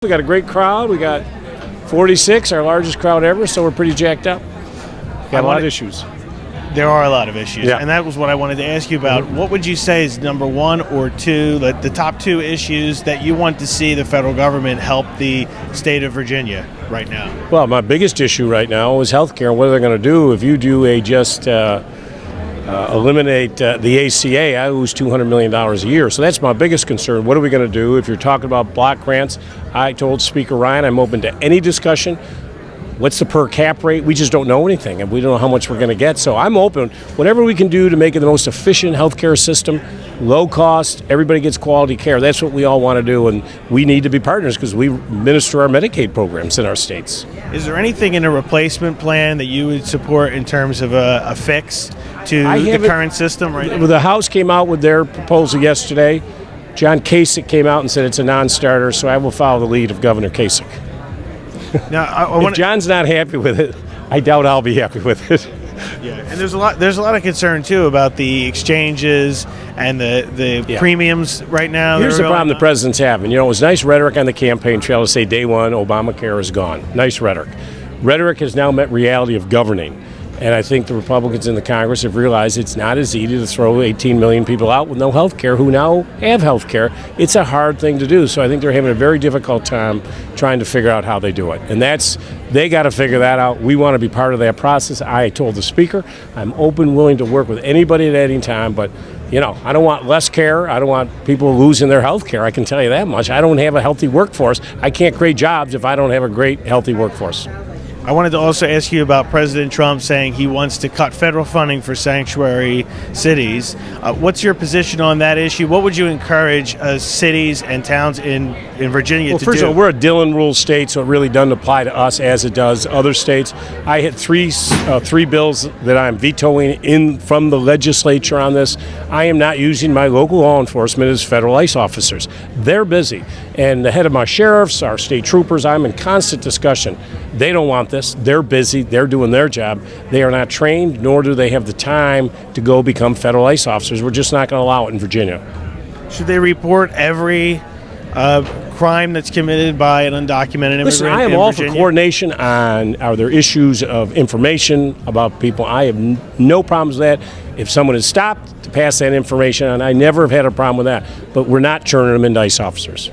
We got a great crowd. We got 46, our largest crowd ever, so we're pretty jacked up. Got a lot of issues. There are a lot of issues, Yeah. and that was what I wanted to ask you about. What would you say is number one or two, the top two issues that you want to see the federal government help the state of Virginia right now? Well, my biggest issue right now is healthcare. What are they going to do if you do eliminate the ACA? I lose $200 million a year. So that's my biggest concern. What are we going to do? If you're talking about block grants, I told Speaker Ryan I'm open to any discussion. What's the per cap rate? We just don't know anything, and we don't know how much we're going to get. So I'm open. Whatever we can do to make it the most efficient healthcare system, low cost, everybody gets quality care. That's what we all want to do, and we need to be partners because we administer our Medicaid programs in our states. Is there anything in a replacement plan that you would support in terms of a fix to the current system right now? The House came out with their proposal yesterday. John Kasich came out and said it's a non-starter, so I will follow the lead of Governor Kasich. Now, if John's not happy with it, I doubt I'll be happy with it. Yeah, and there's a lot of concern too about the exchanges and the premiums right now. Here's the problem the president's having. It was nice rhetoric on the campaign trail to say day one Obamacare is gone. Nice rhetoric. Rhetoric has now met reality of governing. And I think the Republicans in the Congress have realized it's not as easy to throw 18 million people out with no health care who now have health care. It's a hard thing to do. So I think they're having a very difficult time trying to figure out how they do it. And they got to figure that out. We want to be part of that process. I told the Speaker I'm open, willing to work with anybody at any time. But, I don't want less care. I don't want people losing their health care. I can tell you that much. I don't have a healthy workforce. I can't create jobs if I don't have a great, healthy workforce. I wanted to also ask you about President Trump saying he wants to cut federal funding for sanctuary cities. What's your position on that issue? What would you encourage cities and towns in Virginia to do? Well, first of all, we're a Dillon rule state, so it really doesn't apply to us as it does other states. I had three bills that I'm vetoing from the legislature on this. I am not using my local law enforcement as federal ICE officers. They're busy. And the head of my sheriffs, our state troopers, I'm in constant discussion. They don't want this. They're busy. They're doing their job. They are not trained, nor do they have the time to go become federal ICE officers. We're just not going to allow it in Virginia. Should they report every crime that's committed by an undocumented immigrant? Listen, I am all for coordination on are there issues of information about people. I have no problems with that. If someone is stopped, to pass that information on. I never have had a problem with that. But we're not turning them into ICE officers.